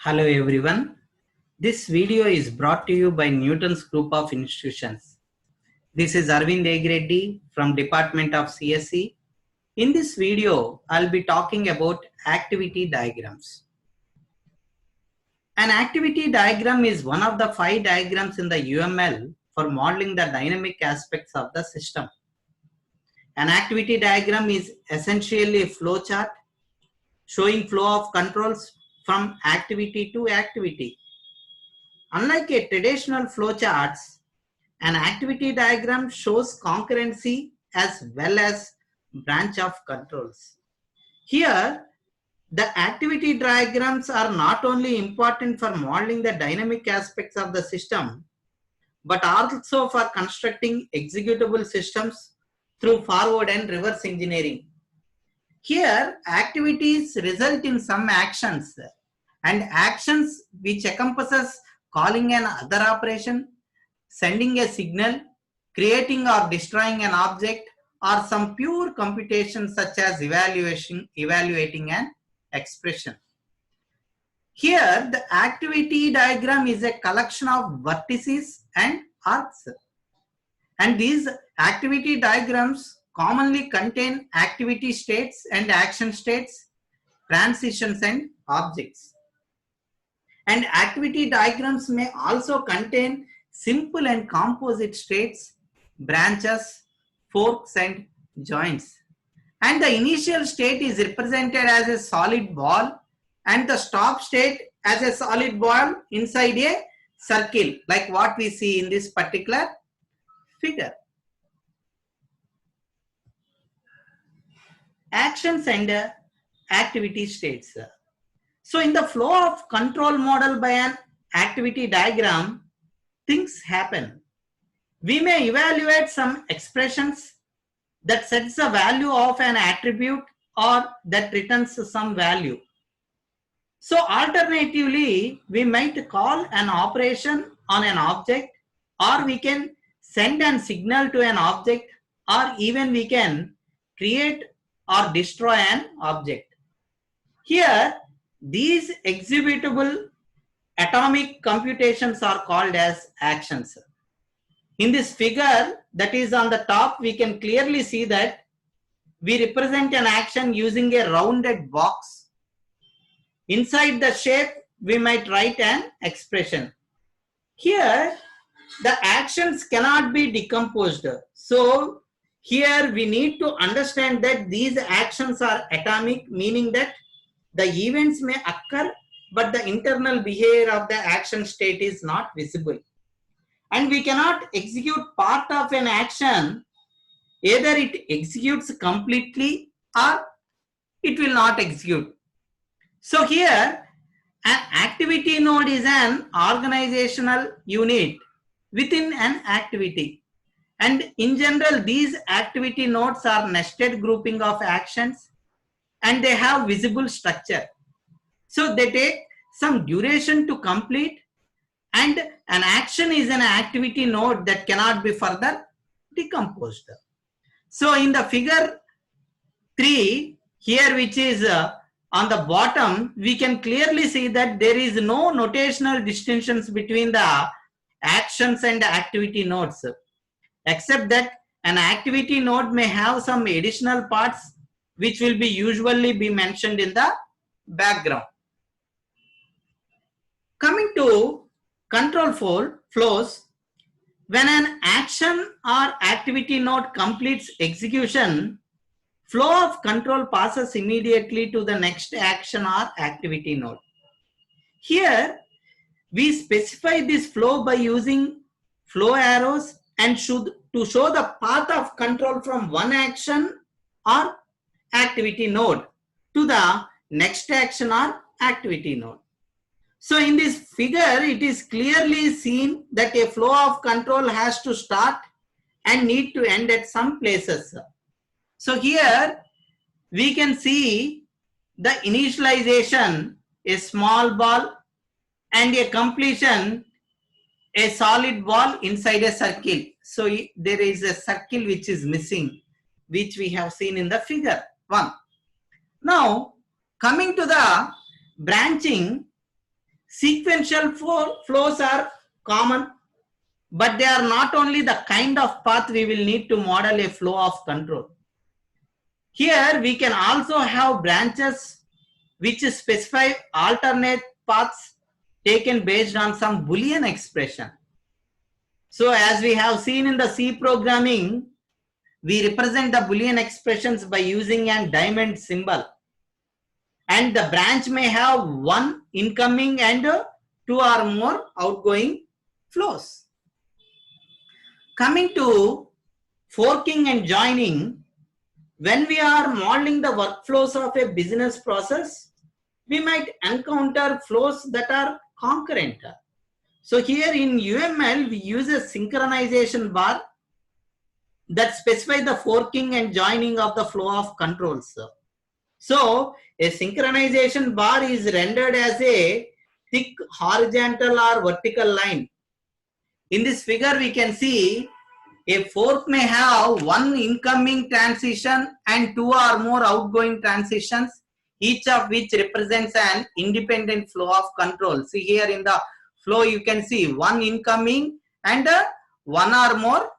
Hello everyone. This video is brought to you by Newton's Group of Institutions. This is Arvind Egreddy from Department of CSE. In this video, I'll be talking about activity diagrams. An activity diagram is one of the 5 diagrams in the UML for modeling the dynamic aspects of the system. An activity diagram is essentially a flow chart showing flow of controls from activity to activity. Unlike a traditional flowcharts, an activity diagram shows concurrency as well as branch of controls. Here, the activity diagrams are not only important for modeling the dynamic aspects of the system, but also for constructing executable systems through forward and reverse engineering. Here, activities result in some actions, and actions which encompasses calling an other operation, sending a signal, creating or destroying an object, or some pure computation such as evaluating an expression. Here, the activity diagram is a collection of vertices and arcs. And these activity diagrams commonly contain activity states and action states, transitions and objects. And activity diagrams may also contain simple and composite states, branches, forks and joints. And the initial state is represented as a solid ball and the stop state as a solid ball inside a circle, like what we see in this particular figure. Actions and activity states. So in the flow of control model by an activity diagram, things happen. We may evaluate some expressions that sets the value of an attribute or that returns some value. So alternatively, we might call an operation on an object, or we can send a signal to an object, or even we can create or destroy an object. Here, these executable atomic computations are called as actions. In this figure that is on the top, we can clearly see that we represent an action using a rounded box. Inside the shape, we might write an expression. Here, the actions cannot be decomposed. So, here we need to understand that these actions are atomic, meaning that the events may occur, but the internal behavior of the action state is not visible. And we cannot execute part of an action, either it executes completely or it will not execute. So here, an activity node is an organizational unit within an activity. And in general, these activity nodes are nested grouping of actions and they have visible structure. So they take some duration to complete, and an action is an activity node that cannot be further decomposed. So in the figure 3 here, which is on the bottom, we can clearly see that there is no notational distinctions between the actions and activity nodes, except that an activity node may have some additional parts which will be usually be mentioned in the background. Coming to control flows, when an action or activity node completes execution, flow of control passes immediately to the next action or activity node. Here, we specify this flow by using flow arrows and to show the path of control from one action or activity node to the next action or activity node. So in this figure, it is clearly seen that a flow of control has to start and need to end at some places. So here we can see the initialization, a small ball, and a completion, a solid ball inside a circle. So there is a circle which is missing, which we have seen in the figure 1. Now coming to the branching, Sequential flows are common, but they are not only the kind of path we will need to model a flow of control. Here we can also have branches which specify alternate paths taken based on some Boolean expression. So as we have seen in the C programming, we represent the Boolean expressions by using a diamond symbol. And the branch may have one incoming and two or more outgoing flows. Coming to forking and joining, when we are modeling the workflows of a business process, we might encounter flows that are concurrent. So here in UML, we use a synchronization bar that specifies the forking and joining of the flow of controls. So a synchronization bar is rendered as a thick horizontal or vertical line. In this figure, we can see a fork may have one incoming transition and two or more outgoing transitions, each of which represents an independent flow of control. See here in the flow, you can see one incoming and one or more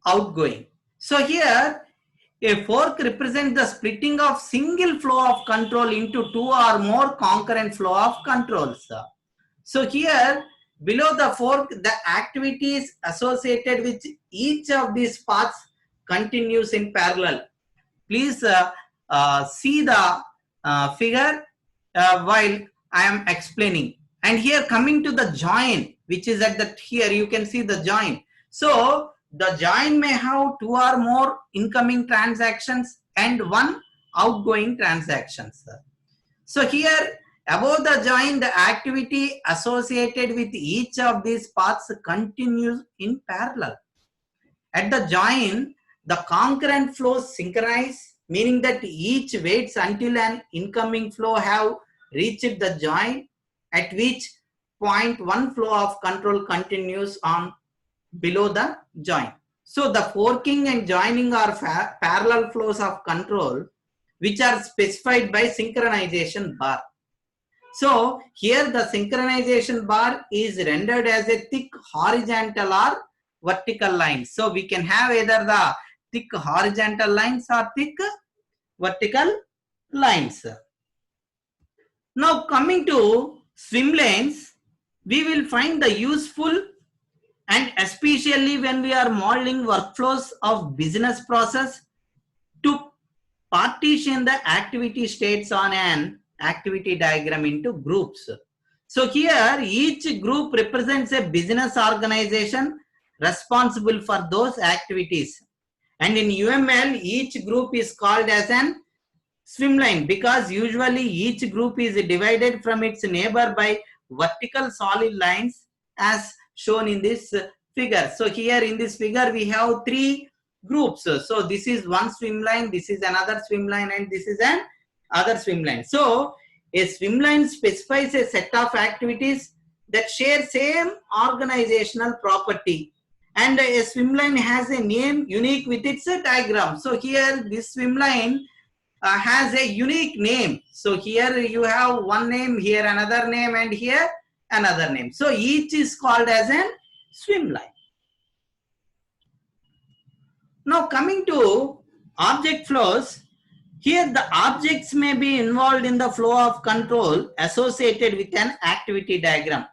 outgoing. So here, a fork represents the splitting of single flow of control into two or more concurrent flow of controls. So here, below the fork, the activities associated with each of these paths continues in parallel. Please see the figure while I am explaining. And here coming to the join, which is at the here, you can see the join. So the join may have two or more incoming transactions and one outgoing transactions. So here above the join, the activity associated with each of these paths continues in parallel. At the join, the concurrent flows synchronize, meaning that each waits until an incoming flow have reached the join, at which point one flow of control continues on below the join. So the forking and joining are parallel flows of control which are specified by synchronization bar. So here the synchronization bar is rendered as a thick horizontal or vertical line. So we can have either the thick horizontal lines or thick vertical lines. Now coming to swim lanes, we will find the useful, and especially when we are modeling workflows of business process, to partition the activity states on an activity diagram into groups. So here each group represents a business organization responsible for those activities. And in UML, each group is called as an swim lane because usually each group is divided from its neighbor by vertical solid lines as shown in this figure. So here in this figure we have three groups. So this is one swim line, this is another swim line, and this is an other swim line. So a swim line specifies a set of activities that share same organizational property, and a swim line has a name unique with its diagram. So here this swim line has a unique name. So here you have one name, here another name, and here another name. So each is called as an swim line. Now coming to object flows, here the objects may be involved in the flow of control associated with an activity diagram.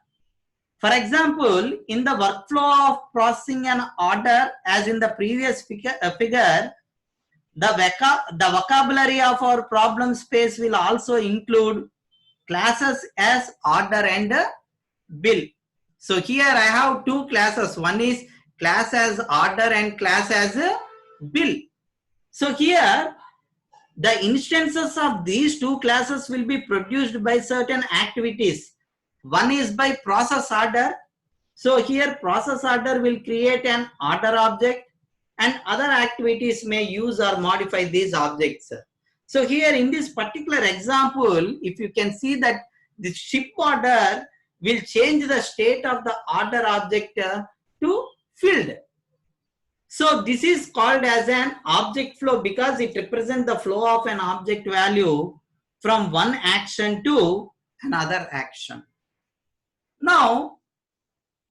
For example, in the workflow of processing an order, as in the previous figure, the vocabulary of our problem space will also include classes as order and bill. So here I have two classes. One is class as order and class as bill. So here the instances of these two classes will be produced by certain activities. One is by process order. So here process order will create an order object, and other activities may use or modify these objects. So here in this particular example, if you can see that the ship order will change the state of the order object to filled. So this is called as an object flow because it represents the flow of an object value from one action to another action. Now,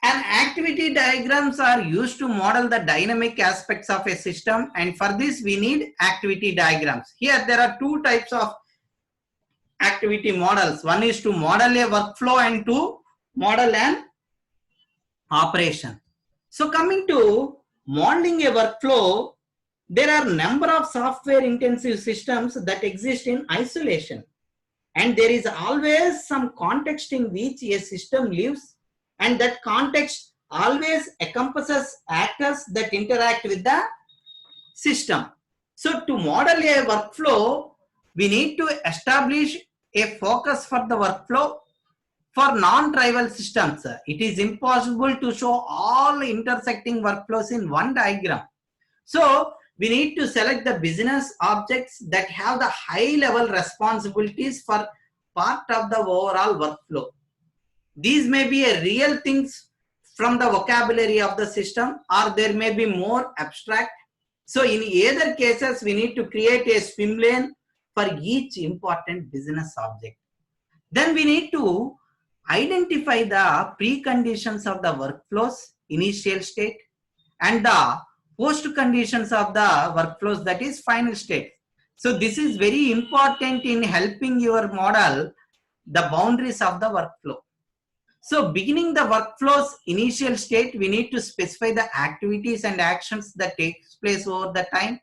an activity diagrams are used to model the dynamic aspects of a system, and for this we need activity diagrams. Here there are two types of activity models. One is to model a workflow and to model an operation. So coming to modeling a workflow, there are number of software intensive systems that exist in isolation, and there is always some context in which a system lives, and that context always encompasses actors that interact with the system. So to model a workflow, we need to establish a focus for the workflow. For non-trivial systems, it is impossible to show all intersecting workflows in one diagram. So we need to select the business objects that have the high-level responsibilities for part of the overall workflow. These may be a real things from the vocabulary of the system, or there may be more abstract. So in either cases, we need to create a swim lane for each important business object. Then we need to identify the preconditions of the workflow's initial state and the post conditions of the workflows, that is final state. So this is very important in helping your model the boundaries of the workflow. So beginning the workflow's initial state, we need to specify the activities and actions that takes place over the time,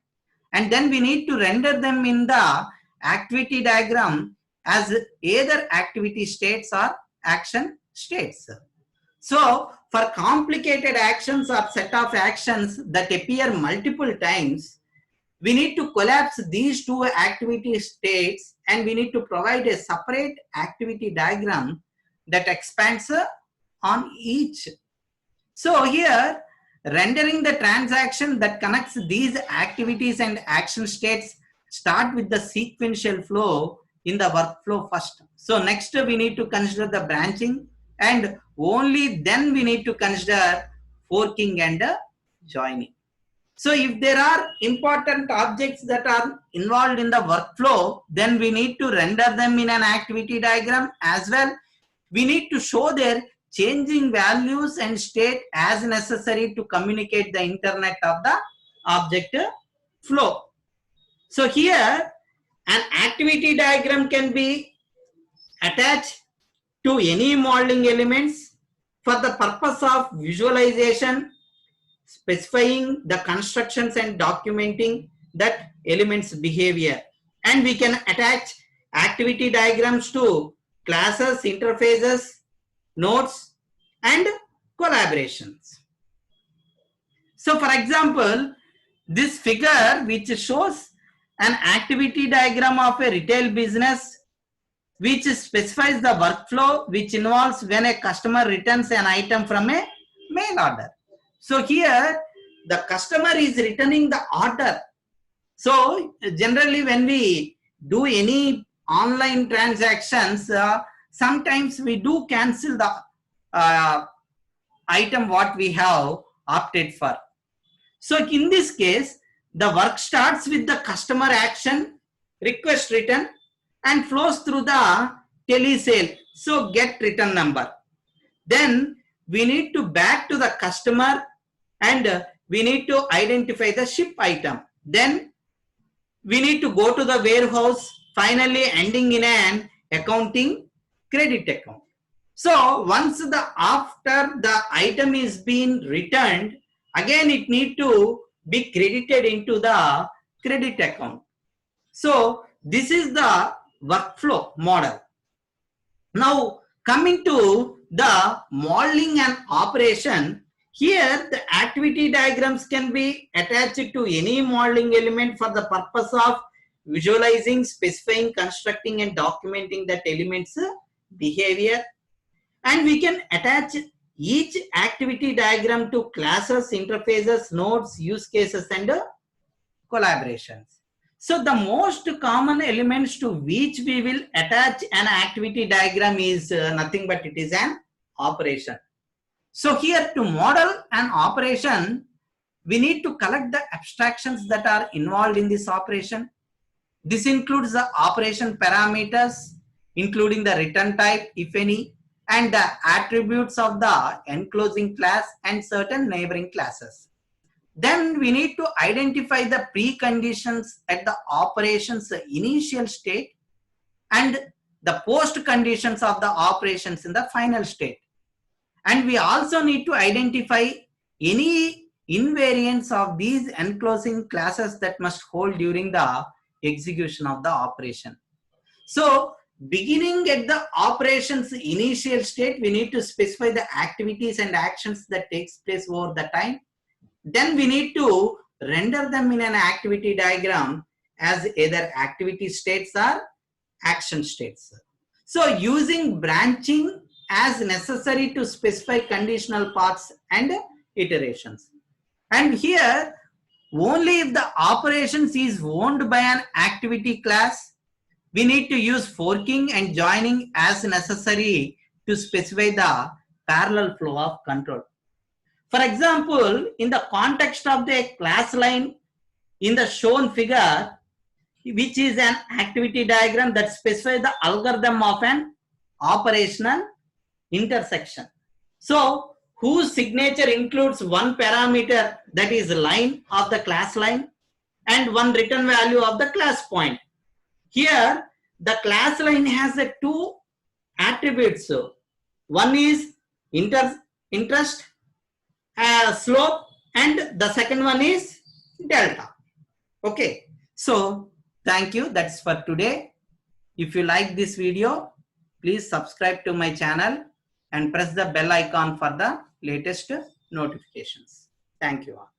and then we need to render them in the activity diagram as either activity states or action states. So for complicated actions or set of actions that appear multiple times, we need to collapse these two activity states, and we need to provide a separate activity diagram that expands on each. So here, rendering the transaction that connects these activities and action states start with the sequential flow in the workflow first. So next we need to consider the branching, and only then we need to consider forking and joining. So if there are important objects that are involved in the workflow, then we need to render them in an activity diagram as well. We need to show their changing values and state as necessary to communicate the internet of the object flow. So here an activity diagram can be attached to any modeling elements for the purpose of visualization, specifying the constructions and documenting that element's behavior. And we can attach activity diagrams to classes, interfaces, nodes, and collaborations. So for example, this figure which shows an activity diagram of a retail business which specifies the workflow which involves when a customer returns an item from a mail order. So here the customer is returning the order. So generally when we do any online transactions, sometimes we do cancel the item what we have opted for. So in this case, the work starts with the customer action, request return, and flows through the telesale. So get return number. Then we need to back to the customer and we need to identify the ship item. Then we need to go to the warehouse, finally ending in an accounting credit account. So once after the item is being returned, again it need to be credited into the credit account. So this is the workflow model. Now coming to the modeling and operation, here the activity diagrams can be attached to any modeling element for the purpose of visualizing, specifying, constructing, and documenting that element's behavior. And we can attach each activity diagram to classes, interfaces, nodes, use cases, and collaborations. So the most common elements to which we will attach an activity diagram is nothing but it is an operation. So here to model an operation, we need to collect the abstractions that are involved in this operation. This includes the operation parameters, including the return type, if any, and the attributes of the enclosing class and certain neighboring classes. Then we need to identify the preconditions at the operation's initial state and the post conditions of the operations in the final state. And we also need to identify any invariants of these enclosing classes that must hold during the execution of the operation. So beginning at the operation's initial state, we need to specify the activities and actions that takes place over the time. Then we need to render them in an activity diagram as either activity states or action states. So using branching as necessary to specify conditional paths and iterations. And here, only if the operations is owned by an activity class, we need to use forking and joining as necessary to specify the parallel flow of control. For example, in the context of the class line in the shown figure, which is an activity diagram that specifies the algorithm of an operational intersection. So, whose signature includes one parameter, that is line of the class line, and one return value of the class point. Here, the class line has two attributes. One is interest, slope, and the second one is delta. Okay, so thank you. That's for today. If you like this video, please subscribe to my channel and press the bell icon for the latest notifications. Thank you all.